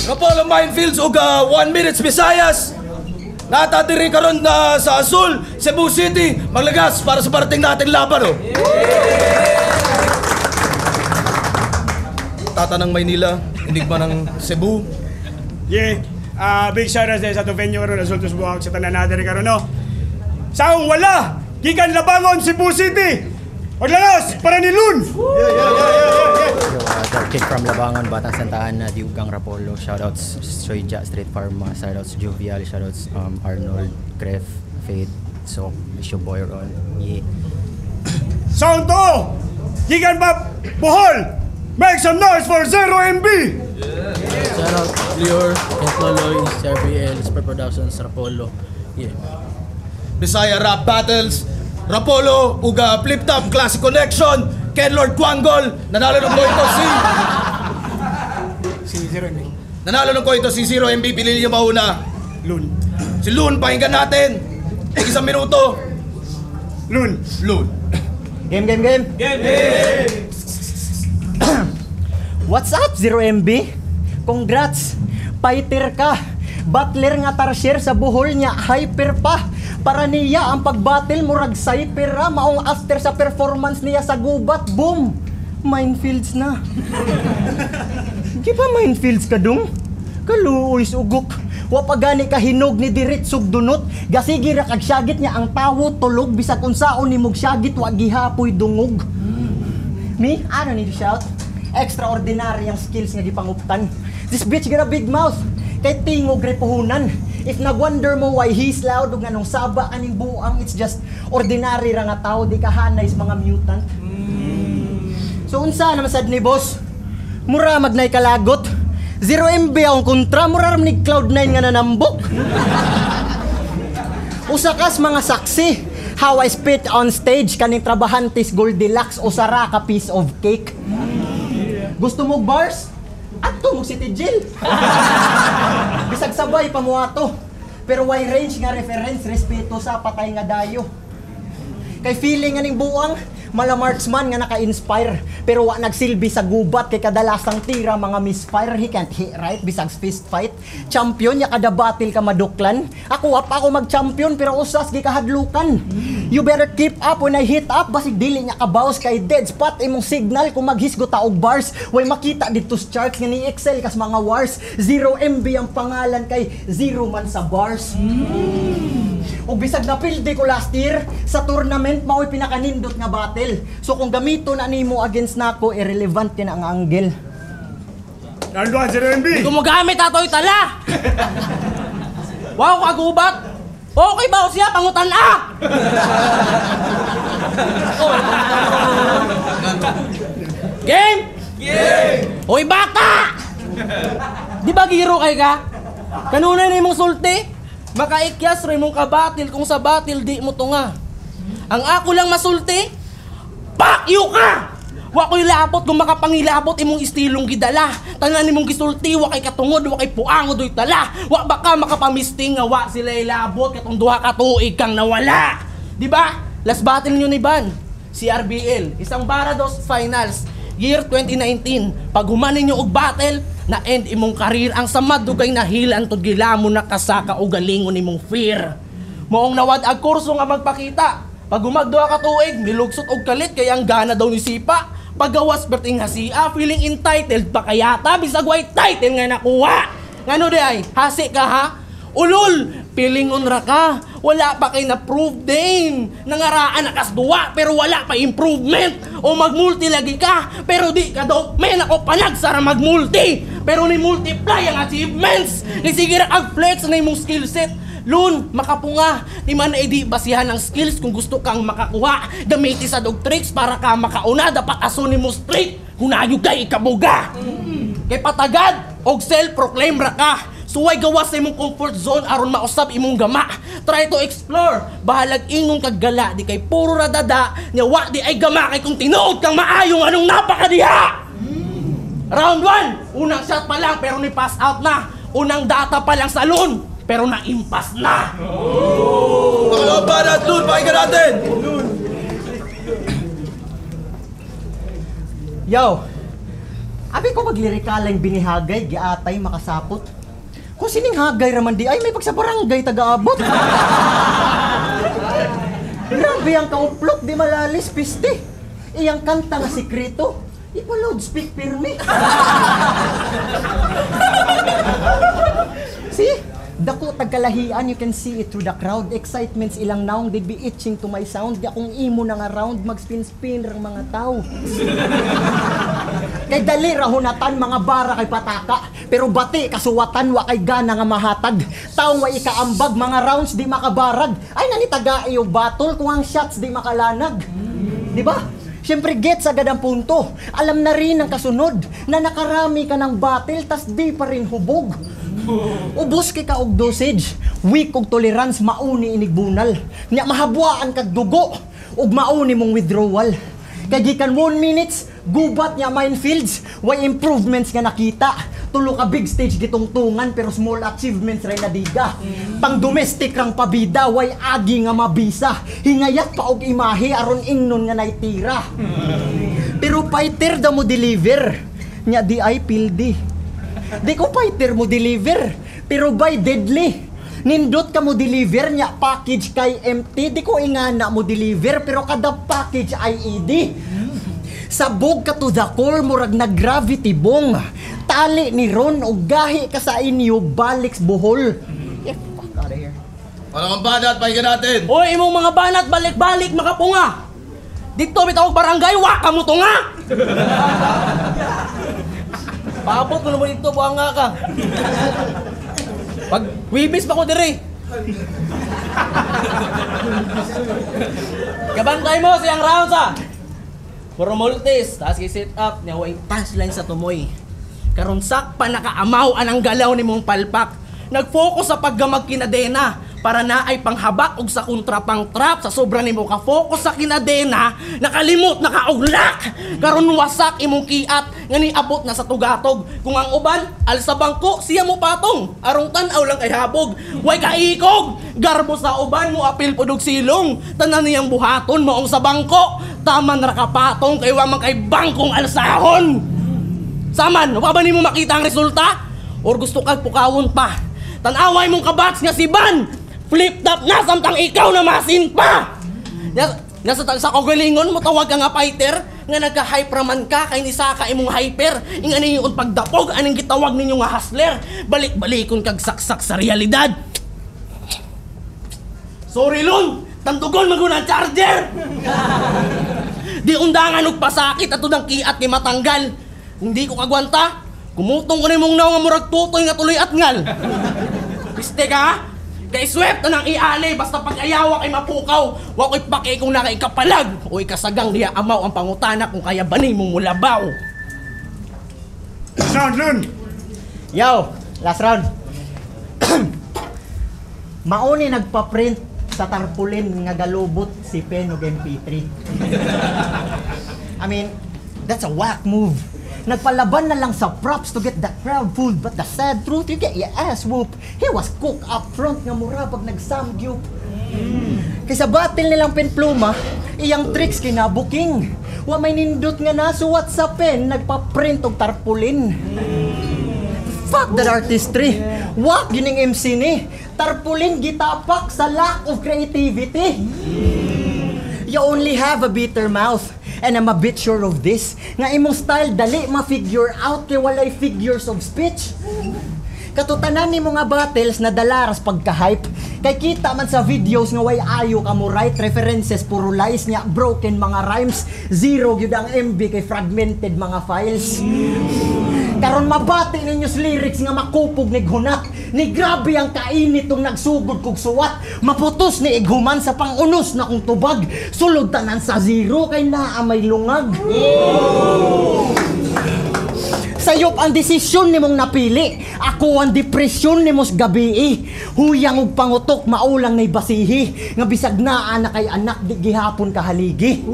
Rapolo Minefields ug 1 minutes Visayas. Natadiri karon na sa Azul, Cebu City, maglagas para sa parating nating laban. Tata ng Maynila, Enigma ng Cebu. Yeah, big shout out sa venue karon Azul to Cebu sa tanan natin karon no. Saong wala, gikan labangon Cebu City. Maglagas para ni Lun. Kid from Labangon, Batang Santahan, Diugang Rapolo, shoutouts Soyja, Street Pharma, shoutouts Jovial, shoutouts Arnold, Gref, Fade, So, Bishop Boy Ron, yeah. Sound to! Gigan ba Bohol? Make some noise for 0MB! Shoutout Lior, Employ, RBL, Super Productions, Rapolo, yeah. Bisaya Rap Battles, Rapolo ug Flip Top Classic Connection, Ken Lord Quangol, nanalo ng koito Si 0MB. Nanalo ng koito si 0MB, pinili niya mauna. Lun. Si Lun, pakinggan natin. Isang minuto. Lun. Game! What's up, 0MB? Congrats! Fighter ka! Butler nga tarsier sa buhol niya, hyper pa! Para niya ang pagbattle murag cyper ra, maong after sa performance niya sa gubat, boom! Minefields na. Di ba minefields ka dong? Kaluoy ugok. Wa pa gani ka hinog ni diritsog dunot. Gasigi ra kag syagit niya ang tawo tulog bisag unsaon nimog syagit wa gihapoy dungog. Me, I don't need to shout. Extraordinary ang skills nga gipanguptan. This bitch got a big mouth. Kay tingog repuhunan. If nag-wonder mo why he's loud ug nganong saba aning buang, it's just ordinary ra nga tao, di ka hanay sa mga mutant. So unsa naman sad ni boss? Mura magnay kalagot. 0MB ang kontra, mura ram ni Cloud9 nga nanambok. Usakas mga saksi, how I spit on stage kaning trabahantes Goldilocks o sara ka piece of cake. Gusto mo bars? Ato mo City Jail. Bisag sabay pa mo ato. Pero why range nga reference respeto sa patay nga dayo. Kay feeling nga ning buang mala marksman nga naka-inspire pero wa nagsilbi sa gubat kay kadalasang tira mga misfire. He can't hit right bisag fist fight. Champion ya kada battle ka maduklan. Ako wa pa ako mag-champion pero usas gi kahadlukan. You better keep up when I hit up basig dili nya kabaws kay dead spot imong signal kung maghisgot ta og bars. Way makita dito sa charts nga ni Excel kas mga wars. 0MB ang pangalan kay zero man sa bars. O bisag na pilde ko last year sa tournament mao'y pinakanindot nga battle. So kung gamito na nimo against nako, irrelevant yan ang angle. Nanduan 0MB! Di ko magamit ato'y tala! Wow, kagubat! Okay ba o siya? Pangutan Game! Hoy bata! Di ba giro kay ka? Kanunay na imong sulti? Makaikyas rin mong kabatil kung sa batil di mo tunga. Ang ako lang masulti, fuck you ka! Wa ko'y labot kung makapangilabot imong istilong gidala. Tanan imong gisulti, wa kay katungod, wa kay puangod oy tala. Wa baka makapamisting nga wa sila ilabot katong duha ka tuig kang nawala. Di ba? Last battle nyo ni Ban, si RBL, isang Barados Finals, year 2019. Pag humanin nyo og battle, na-end imong karir ang samad dugay nahilan tod gilamo na kasaka o galingon imong fear. Moong nawad ag kurso nga magpakita. Pag gumagduha ka tuig, milugsot og kalit kay ang gana daw ni Sipa. Paggawas berting hasia, feeling entitled pa kayata bisag way title nga nakuha. Ngano di ay? Hasi ka ha? Ulol, pilingon ra ka. Wala pa kay na-prove din. Nangaraan na kasduwa pero wala pa improvement. O mag-multi lagi ka pero di ka daw may ako panagsara mag-multi. Pero ni multiply ang achievements. Ni sige ra kag flex na imong skill set. Lun, makapunga, di man na di basihan ng skills kung gusto kang makakuha. Gamiti sa dog tricks para ka makauna, dapat asunin mo straight. Hunayo kay ikabuga. Kay patagad, og self-proclaim ra ka. Suway gawas sa imong comfort zone aron mausab imong gama. Try to explore. Bahalag ingon kag gala, di kay puro radada. Nya wa di ay gama kay kung tinuod kang maayong anong napakadiha. Round 1, unang shot pa lang pero ni pass out na. Unang data pa lang sa loon. Pero na-impas na! Mga banat, Lun, pakinggan natin! Yo! Abi ko maglirikalang binihagay, giatay, makasapot. Kung sining hagay raman di ay may pagsabarangay taga-abot. Grabe ang kauplot, di malalis, piste. Iyang kanta nga sikreto, ipa-loudspeak pirmi. See? Dako tagkalahian, you can see it through the crowd. Excitements ilang naong, they'd be itching to my sound. Di akong imo na nga round, mag-spin-spin rang mga tao. Kay dali rahunatan mga bara kay pataka. Pero bati kasuwatan wa kay gana nga mahatag. Taong wa ikaambag, mga rounds di makabarag. Ay nanitaga iyo battle kung ang shots di makalanag. Di ba? Siyempre gets agad ang punto. Alam na rin ang kasunod na nakarami ka ng battle tas di pa rin hubog. Ubos kay ka og dosage, weak og tolerance, mauni inig bunal. Nya mahabwaan kag dugo ug mauni mong withdrawal. Kay gikan 1 minutes, gubat nya minefields, way improvements nga nakita. Tulo ka big stage gitungtungan pero small achievements ray nadiga. Pang domestic rang pabida, way agi nga mabisa. Hingayat pa og imahe aron ingnon nga naitira. Pero fighter da mo deliver, nya di ay pildi. Di ko fighter mo deliver, pero by deadly. Nindot ka mo deliver niya, package kay empty. Di ko ingana mo deliver, pero kada package ay IED. Sabog ka to the core, murag na gravity bong. Tali ni Ron, o gahi ka sa inyo, baliks buhol. Yeah, fuck out of here. Mga banat, pakinggan natin! Oy, imong mga banat, balik-balik, makapunga! Dito, bitawag barangay, waka mo to nga! Paabot mo naman dito, buhanga ka. Pag wibis pa ko dire. Kabantay mo siyang rounds ha. Puro multis, taas kay sit up, niya way punchline sa tumoy. Karon sakpa nakaamaw anang galaw ni mong palpak. Nag-focus sa paggamag kinadena para na ay panghabak og sa kontra pang trap sa sobra nimo ka focus sa kinadena nakalimot nakauglak karon wasak imong kiat nga niabot na sa tugatog kung ang uban al sa bangko siya mo patong arong tan-aw lang kay habog way kaikog garbo sa uban mo apil pudog silong tanan niyang buhaton moong sa bangko taman ra kapatong kay wa man kay bangkong alsahon saman wa ba nimo makita ang resulta or gusto kag pukawon pa tan-away mong kabats nga si Ban flip-top na samtang ikaw na masin pa! Nasa sa kagalingon mo tawag ka nga fighter nga nagka-hype raman ka kay ni Saka imong hyper inga niyon pagdapog anong gitawag ninyo nga hustler balik-balikon kag saksak sa realidad. Sorry Lon, tandugon maguna charger. Di undangan og pasakit ato ng kiat ni matanggal. Hindi ko kagwanta. Kumutong ko nimong naw nga murag tutoy nga tuloy at ngal. Piste ka? Kay swept na nang ialay basta pag-ayawa kay mapukaw. Wa ko'y pake kung nakaikapalag o ikasagang diya amaw ang pangutana kung kaya bani mong mulabaw. Sound Lun! Yo, last round. Mauni nagpa-print sa tarpaulin nga galubot si Pen og MP3. I mean, that's a whack move. Nagpalaban na lang sa props to get the crowd fooled, but the sad truth, you get your ass whoop. He was cooked up front nga mura pag nag-samgyup. Kaysa battle nilang penpluma, iyang tricks kinabuking. Wa may nindot nga nasuwat sa pen, nagpa-print og tarpaulin. Fuck that artistry. Wak gining MC ni. Tarpaulin gitapak sa lack of creativity. You only have a bitter mouth. And I'm a bit sure of this. Nga imong style dali ma-figure out kay walay figures of speech. Katutanan ni mga battles na dalaras pagka-hype. Kay kita man sa videos nga way ayo ka mo right references puro lies niya, broken mga rhymes, zero gyud ang MB kay fragmented mga files. Karon mabati ninyo sa lyrics nga makupog ni hunat, ni grabe ang kainit tong nagsugod kog suwat, maputos ni ighuman sa pangunos na kong tubag, sulod tanan sa zero kay naa may lungag. Sayop ang desisyon nimong napili. Ako ang depresyon nimos gabi. Huyang ug pangutok maulang nay basihi. Nga bisag naa na kay anak di gihapon kahaligi.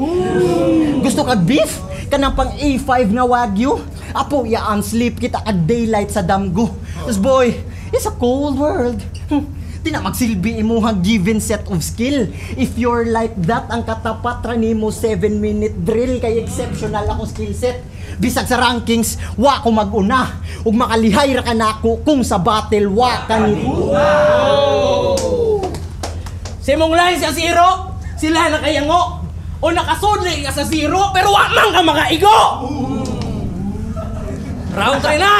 Gusto kag beef? Kanang pang A5 nga wagyu? Apo yaan sleep kita kag daylight sa damgo. Cause boy, it's a cold world. Di na magsilbi imuhang given set of skill. If you're like that, ang katapat ra nimo 7-minute drill kay exceptional akong skill set. Bisag sa rankings, wa ko mag-una. Ug makalihay ra ka nako kung sa battle wa ka nito. Simong line sa zero, sila na kayango. O nakasudli ka sa zero, pero wa man ka makaigo. Round 3 na.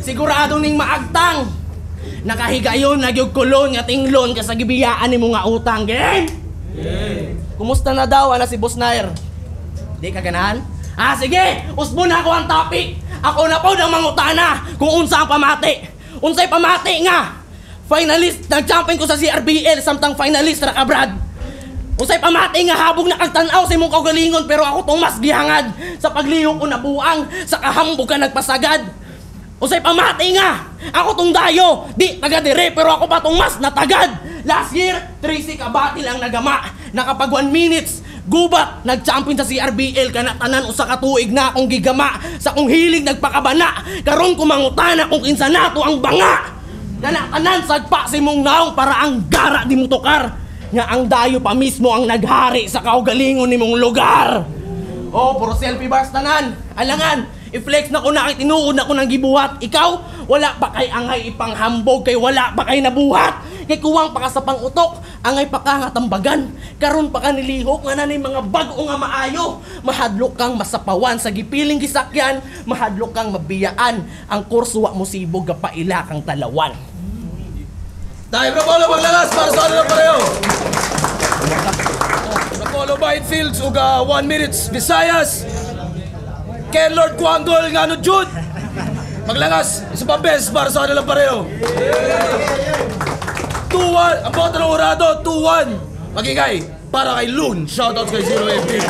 Sigurado ning maagtang. Nakahigayon, nagyog kulon nga tinglon ka sa gibiyaan ni mo nga utang. Game? Kumusta na daw ana si Boss Nair? Di ka ganahan? Sige! Usbo na ako ang topic! Ako na po ng mangutana kung unsa ang pamati. Unsay pamati nga? Finalist, nag-champion ko sa CRBL samtang finalist ra ka Brad. Unsay pamati nga habog na kagtanaw sa imong kaugalingon pero ako tong mas gihangad sa paglihok ko nabuang sa kahambog ka nagpasagad. Unsay pamati nga? Ako tong dayo, di taga dire pero ako pa tong mas natagad. Last year, 3-6 kabati lang nagama. Nakapag 1 minutes, gubat, nag-champion sa CRBL kana tanan usa ka tuig na akong gigama sa kong hilig nagpakabana. Karon ko mangutana kung kinsa nato ang banga. Kana tanan sagpa si mong naong para ang gara di mo tukar. Nga ang dayo pa mismo ang naghari sa kaugalingon nimong lugar. Oh, puro selfie bars tanan. Alangan, i-flex na ko na kay tinuod na ko nang gibuhat. Ikaw, wala pa kay angay ipanghambog kay wala pa kay nabuhat. Kay kuwang pa ka sa pangutok, angay pa ka nga tambagan. Karon pa ka nilihok nga na ni mga bag-o nga maayo. Mahadlok kang masapawan sa gipiling gisakyan, mahadlok kang mabiyaan. Ang kurso wa mo sibog kapaila kang talawan. Tayo Rapolo maglalas para sa ano na pareho. Rapolo Whitefields uga 1 minutes Visayas. Ken Lord Quangol nga no Jude. Maglangas, isa pa best para sa ano lang pareho. 2-1, ang boto ng Urado, 2-1. Magigay para kay Loon. Shoutouts kay Zero FP.